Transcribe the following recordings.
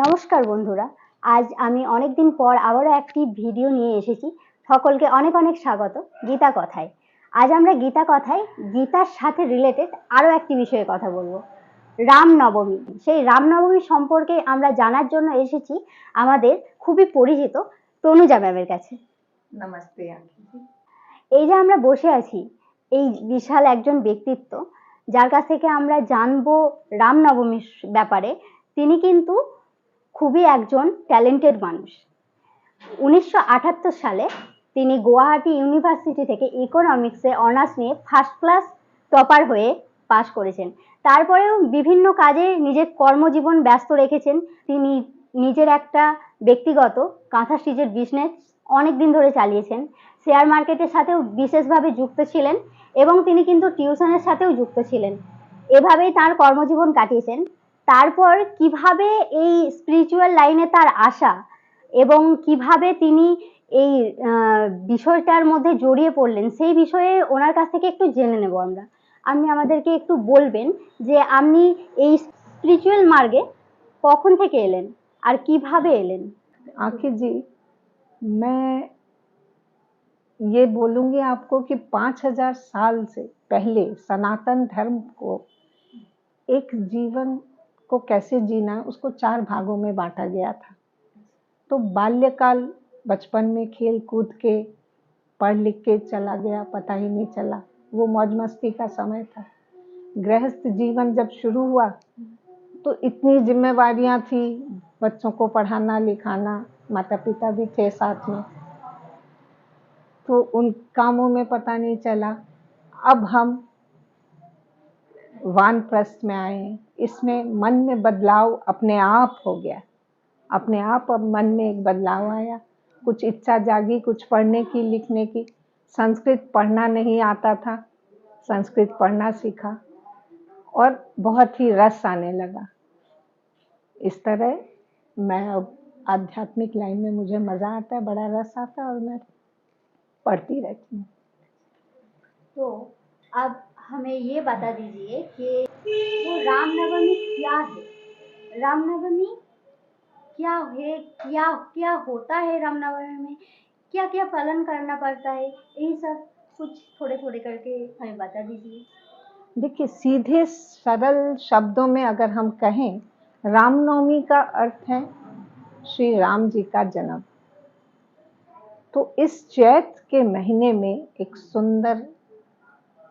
নমস্কার বন্ধুরা, আজ আমি অনেকদিন পর আবারও একটি ভিডিও নিয়ে এসেছি। সকলকে অনেক অনেক স্বাগত গীতা কথায়। আজ আমরা গীতা কথায় গীতার সাথে রিলেটেড আরও একটি বিষয়ে কথা বলবো, রামনবমী। সেই রামনবমী সম্পর্কে আমরা জানার জন্য এসেছি আমাদের খুবই পরিচিত তনুজা ম্যামের কাছে। নমস্তে। এই যে আমরা বসে আছি, এই বিশাল একজন ব্যক্তিত্ব যার কাছ থেকে আমরা জানবো রামনবমীর ব্যাপারে। তিনি কিন্তু খুবই একজন ট্যালেন্টেড মানুষ। 1978 সালে তিনি গুয়াহাটি ইউনিভার্সিটি থেকে ইকোনমিক্সে অনার্স নিয়ে ফার্স্ট ক্লাস টপার হয়ে পাশ করেছেন। তারপরেও বিভিন্ন কাজে নিজের কর্মজীবন ব্যস্ত রেখেছেন। তিনি নিজের একটা ব্যক্তিগত কাঁথা স্টিচের বিজনেস অনেক দিন ধরে চালিয়েছেন। শেয়ার মার্কেটের সাথেও বিশেষভাবে যুক্ত ছিলেন এবং তিনি কিন্তু টিউশনের সাথেও যুক্ত ছিলেন। এভাবেই তার কর্মজীবন কাটিয়েছেন। তারপর কিভাবে এই স্পিরিচুয়াল লাইনে তার আসা এবং কিভাবে তিনি এই বিষয়টার মধ্যে জড়িয়ে পড়লেন, সেই বিষয়ে ওনার কাছ থেকে একটু জেনে নেব আমরা। আপনি আমাদেরকে একটু বলবেন যে আপনি এই স্পিরিচুয়াল মার্গে কখন থেকে এলেন আর কিভাবে এলেন? आखिर जी, मैं ये बोलूंगी आपको कि 5000 साल से पहले सनातन धर्म को एक जीवन को कैसे जीना है उसको 4 भागों में बांटा गया था। तो बाल्यकाल, बचपन में खेल कूद के पढ़ लिख के चला गया, पता ही नहीं चला, वो मौज मस्ती का समय था। गृहस्थ जीवन जब शुरू हुआ तो इतनी जिम्मेवारियां थी, बच्चों को पढ़ाना लिखाना, माता पिता भी थे साथ में, तो उन कामों में पता नहीं चला। अब हम वानप्रस्थ में आए, इसमें मन में बदलाव अपने आप हो गया। अपने आप अब मन में एक बदलाव आया, कुछ इच्छा जागी, कुछ पढ़ने की लिखने की। संस्कृत पढ़ना नहीं आता था, संस्कृत पढ़ना सीखा और बहुत ही रस आने लगा। इस तरह मैं अब आध्यात्मिक लाइन में मुझे मज़ा आता है, बड़ा रस आता है और मैं पढ़ती रहती हूँ। तो अब हमें ये बता दीजिए कि वो रामनवमी क्या है? रामनवमी क्या है, क्या क्या होता है रामनवमी में, क्या क्या पालन करना पड़ता है, यही सब कुछ थोड़े थोड़े करके हमें बता दीजिए। देखिए, सीधे सरल शब्दों में अगर हम कहें, रामनवमी का अर्थ है श्री राम जी का जन्म। तो इस चैत्र के महीने में एक सुंदर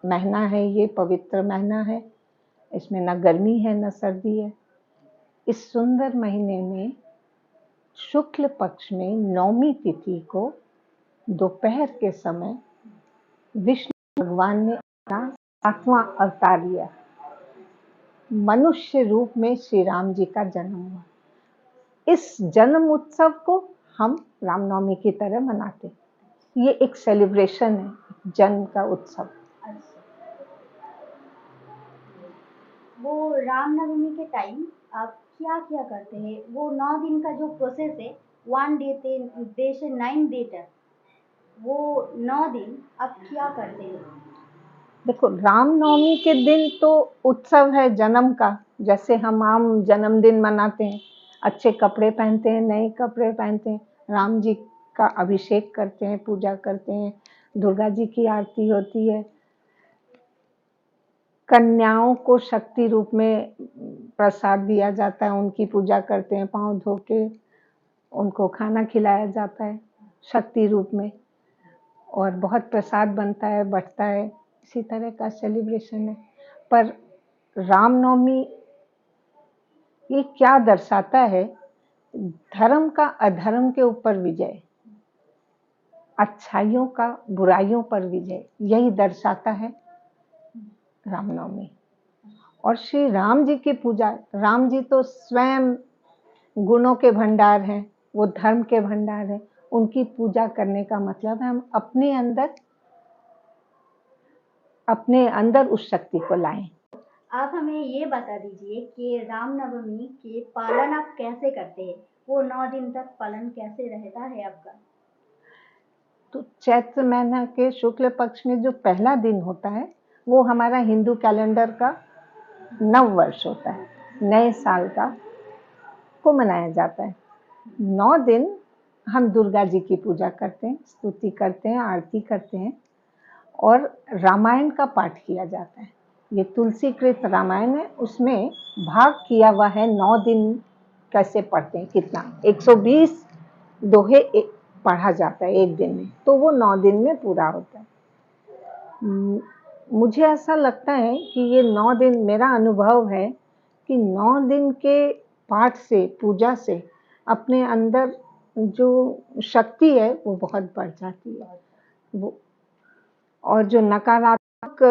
महीना है, ये पवित्र महीना है, इसमें न गर्मी है न सर्दी है। इस सुंदर महीने में शुक्ल पक्ष में नौमी तिथि को दोपहर के समय विष्णु भगवान ने अपना 7वां अवतार लिया, मनुष्य रूप में श्री राम जी का जन्म हुआ। इस जन्म उत्सव को हम रामनवमी की तरह मनाते हैं। ये एक सेलिब्रेशन है, जन्म का उत्सव। वो रामनवमी के टाइम आप क्या क्या करते हैं? वो 9 दिन का जो प्रोसेस है, 1 डे से 9 डे तक, वो 9 दिन आप क्या करते हैं? देखो, रामनवमी के दिन तो उत्सव है जन्म का, जैसे हम आम जन्मदिन मनाते हैं, अच्छे कपड़े पहनते हैं, नए कपड़े पहनते हैं, राम जी का अभिषेक करते हैं, पूजा करते हैं, दुर्गा जी की आरती होती है, कन्याओं को शक्ति रूप में प्रसाद दिया जाता है, उनकी पूजा करते हैं, पाँव धो के उनको खाना खिलाया जाता है शक्ति रूप में, और बहुत प्रसाद बनता है, बंटता है। इसी तरह का सेलिब्रेशन है। पर रामनवमी ये क्या दर्शाता है? धर्म का अधर्म के ऊपर विजय, अच्छाइयों का बुराइयों पर विजय, यही दर्शाता है रामनवमी। और श्री राम जी की पूजा, राम जी तो स्वयं गुणों के भंडार हैं, वो धर्म के भंडार हैं। उनकी पूजा करने का मतलब है हम अपने अंदर उस शक्ति को लाएं। आप हमें ये बता दीजिए कि रामनवमी के पालन आप कैसे करते हैं? वो 9 दिन तक पालन कैसे रहता है आपका? तो चैत्र महीना के शुक्ल पक्ष में जो पहला दिन होता है वो हमारा हिंदू कैलेंडर का नव वर्ष होता है, नए साल का को मनाया जाता है। 9 दिन हम दुर्गा जी की पूजा करते हैं, स्तुति करते हैं, आरती करते हैं और रामायण का पाठ किया जाता है। ये तुलसीकृत रामायण है, उसमें भाग किया हुआ है 9 दिन कैसे पढ़ते हैं, कितना 120 दोहे पढ़ा जाता है एक दिन में, तो वो 9 दिन में पूरा होता है। मुझे ऐसा लगता है कि ये 9 दिन, मेरा अनुभव है कि 9 दिन के पाठ से, पूजा से अपने अंदर जो शक्ति है वो बहुत बढ़ जाती है, वो और जो नकारात्मक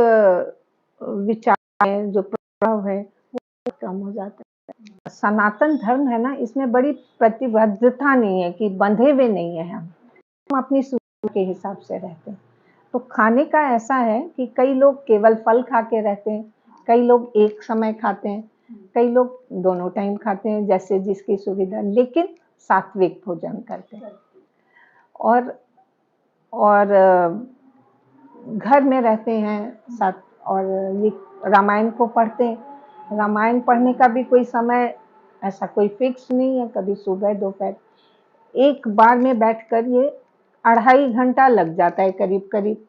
विचार है, जो प्रभाव है, वो कम हो जाता है। सनातन धर्म है ना, इसमें बड़ी प्रतिबद्धता नहीं है कि बंधे हुए नहीं है, हम अपनी सूझबूझ के हिसाब से रहते हैं। तो खाने का ऐसा है कि कई लोग केवल फल खा के रहते हैं, कई लोग एक समय खाते हैं, कई लोग दोनों टाइम खाते हैं, जैसे जिसकी सुविधा, लेकिन सात्विक भोजन करते हैं। और घर में रहते हैं साथ, और ये रामायण को पढ़ते हैं। रामायण पढ़ने का भी कोई समय ऐसा कोई फिक्स नहीं है, कभी सुबह दोपहर, एक बार में बैठकर ये 2.5 घंटा लग जाता है करीब करीब।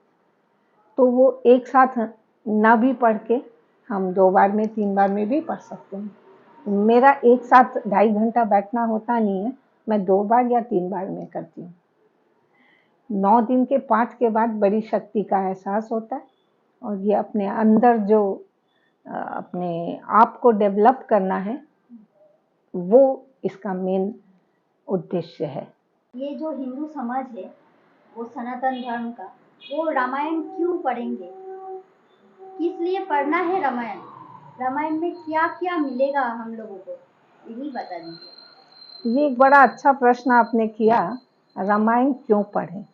तो वो एक साथ ना भी पढ़ के हम 2 बार में 3 बार में भी पढ़ सकते हैं। मेरा एक साथ 2.5 घंटा बैठना होता नहीं है, मैं 2 बार या 3 बार में करती हूँ। 9 दिन के पाठ के बाद बड़ी शक्ति का एहसास होता है, और ये अपने अंदर जो अपने आप को डेवलप करना है, वो इसका मेन उद्देश्य है। ये जो हिंदू समाज है, वो सनातन धर्म का, वो रामायण क्यों पढ़ेंगे, किस लिए पढ़ना है रामायण, रामायण में क्या क्या मिलेगा हम लोगों को, यही बता दीजिए। ये एक बड़ा अच्छा प्रश्न आपने किया, रामायण क्यों पढ़ें।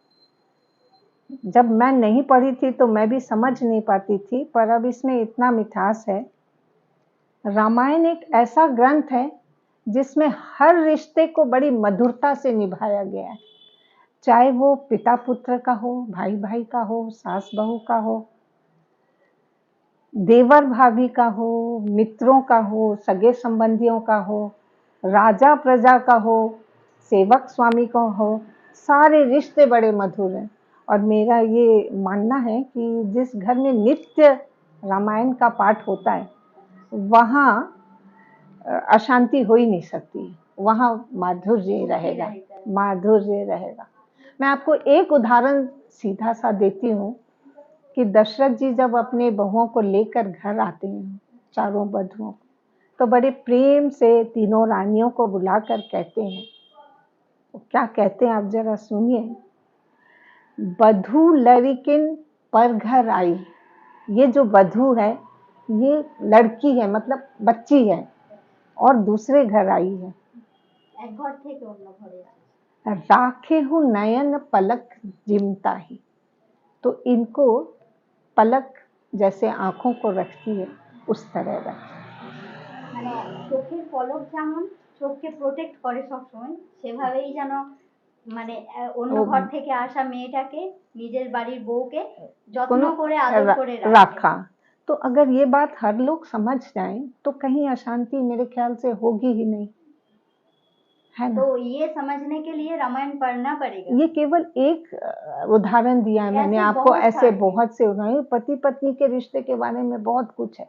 जब मैं नहीं पढ़ी थी तो मैं भी समझ नहीं पाती थी, पर अब इसमें इतना मिठास है। रामायण एक ऐसा ग्रंथ है जिसमें हर रिश्ते को बड़ी मधुरता से निभाया गया है, चाहे वो पिता पुत्र का हो, भाई भाई का हो, सास बहू का हो, देवर भाभी का हो, मित्रों का हो, सगे संबंधियों का हो, राजा प्रजा का हो, सेवक स्वामी का हो, सारे रिश्ते बड़े मधुर हैं। और मेरा ये मानना है कि जिस घर में नित्य रामायण का पाठ होता है, वहाँ अशांति हो ही नहीं सकती, वहाँ माधुर्य रहेगा, माधुर्य रहेगा। मैं आपको एक उदाहरण सीधा सा देती हूँ कि दशरथ जी जब अपने बहुओं को लेकर घर आते हैं, चारों बधुओं, तो बड़े प्रेम से तीनों रानियों को बुलाकर कहते हैं, तो क्या कहते हैं आप जरा सुनिए। बधू लड़किन पर घर आई। ये जो बधू है, ये लड़की है, मतलब बच्ची है, और दूसरे घर आई है। एक घर थे অন্য ঘরে राखे हूँ नयन पलक जिमता ही। तो इनको पलक जैसे आंखों को रखती है, उस तरह रखती है। মানে চোখের পলক যেমন চোখকে প্রোটেক্ট করে সব সময়, সেভাবেই যেন মানে অন্য ঘর থেকে আসা মেয়েটাকে, নিজের বাড়ির বউকে যত্ন করে আদর করে रखा। तो अगर ये बात हर लोग समझ जाएं तो कहीं अशांति मेरे ख्याल से होगी ही नहीं, है ना। तो ये समझने के लिए रामायण पढ़ना पड़ेगा। ये केवल एक उदाहरण दिया है मैंने आपको, ऐसे बहुत से उदाहरण, पति पत्नी के रिश्ते के बारे में बहुत कुछ है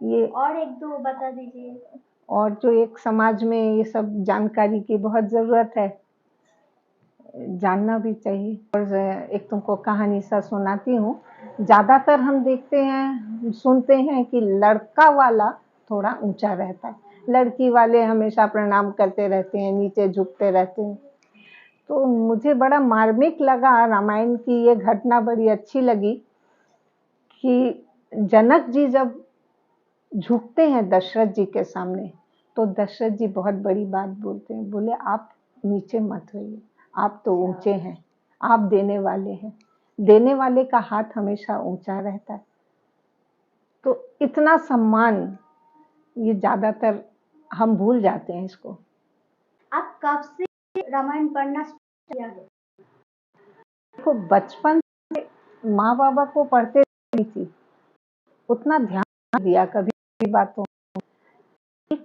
ये, और एक दो बता दीजिए। और जो एक समाज में ये सब जानकारी की बहुत जरूरत है, जानना भी चाहिए। और एक तुमको कहानी सा सुनाती हूँ। ज्यादातर हम देखते हैं, सुनते हैं कि लड़का वाला थोड़ा ऊंचा रहता है, लड़की वाले हमेशा प्रणाम करते रहते हैं, नीचे झुकते रहते हैं। तो मुझे बड़ा मार्मिक लगा, रामायण की ये घटना बड़ी अच्छी लगी कि जनक जी जब झुकते हैं दशरथ जी के सामने, तो दशरथ जी बहुत बड़ी बात बोलते हैं, बोले आप नीचे मत होइए, आप तो ऊंचे हैं, आप देने वाले हैं, देने वाले का हाथ हमेशा ऊंचा रहता है। तो इतना सम्मान ये ज्यादातर हम भूल जाते हैं इसको। आप कब से रामायण पढ़ना किया है? देखो, बचपन से माँ बाबा को पढ़ते नहीं थी, उतना ध्यान दिया कभी बातों।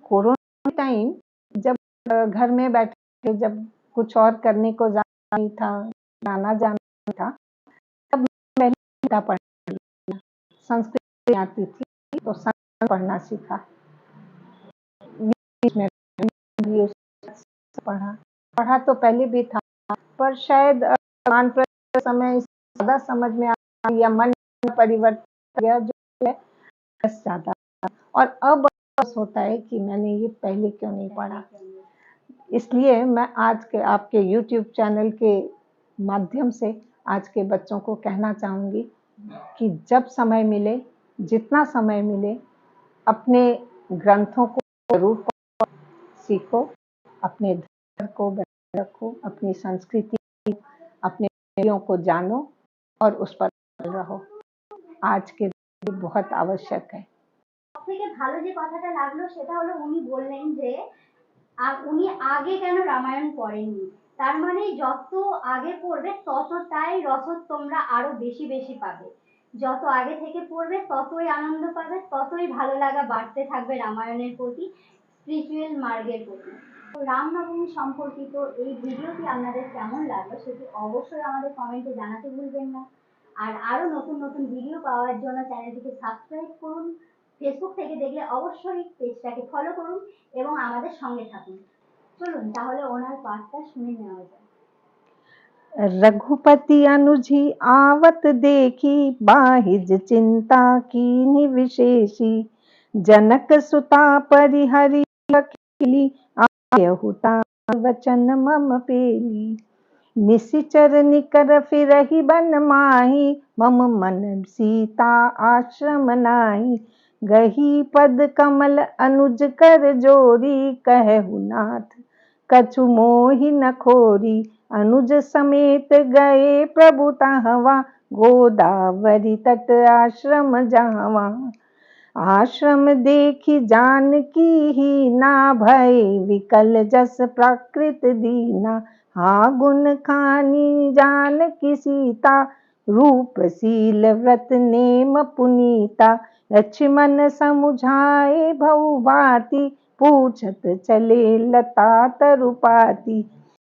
कोरोना टाइम जब घर में बैठे जब कुछ और करने को जाना नहीं था, आना जाना नहीं था, तब मैंने गीता पढ़ना, संस्कृत नहीं आती थी तो संस्कृत पढ़ना सीखा। बीच में भी उसको पढ़ा तो पहले भी था, पर शायद समय ज़्यादा समझ में आया या मन परिवर्तन गया जो है बस ज़्यादा। और अब बस होता है कि मैंने ये पहले क्यों नहीं पढ़ा। इसलिए मैं आज के आपके YouTube चैनल के माध्यम से आज के बच्चों को कहना चाहूँगी कि जब समय मिले, जितना समय मिले, अपने ग्रंथों को जरूर सीखो, अपने धर्म को बनाए रखो, अपनी संस्कृति, अपने मूल्यों को जानो और उस पर रहो। आज के दिन बहुत आवश्यक है। সবথেকে ভালো যে কথাটা লাগলো সেটা হলো উনি বললেন যে উনি আগে কেন রামায়ণ পড়েননি। তার মানে যত আগে পড়বে ততটাই রসদ তোমরা আরো বেশি বেশি পাবে। যত আগে থেকে পড়বে ততই আনন্দ পাবে, ততই ভালো লাগা বাড়তে থাকবে রামায়ণের প্রতি, স্পিরিচুয়াল মার্গের প্রতি। তো রামনবমী সম্পর্কিত এই ভিডিওটি আপনাদের কেমন লাগলো সেটি অবশ্যই আমাদের কমেন্টে জানাতে ভুলবেন না। আর আরো নতুন নতুন ভিডিও পাওয়ার জন্য চ্যানেলটিকে সাবস্ক্রাইব করুন। ফেসবুক থেকে দেখলে অবশ্যই পেজটাকে ফলো করুন এবং আমাদের সঙ্গে থাকুন। চলুন তাহলে ওনার পাঠটা শুনে নেওয়া যাক। रघुपति अनुजी आवत देखी, बाहिज चिंता कीन्ही विशेषी। जनक सुता परिहरि अकेली, आयहु तात वचन मम पेली। निशिचर निकर फिरहि बन माही, मम मन सीता आश्रम नाहि। गही पद कमल अनुज कर जोरी, कहु नाथ कछु मोहि न खोरी। अनुज समेत गए प्रभु तहवा, गोदावरी तट आश्रम जहवा। आश्रम देखी जानकी ही ना, भय विकल जस प्राकृत दीना। हाँ गुण खानी जानकी सीता, रूपशील व्रत नेम पुनीता। लक्ष्मण समुझाए भऊ भांति, पूछत चले लता तरुपाती।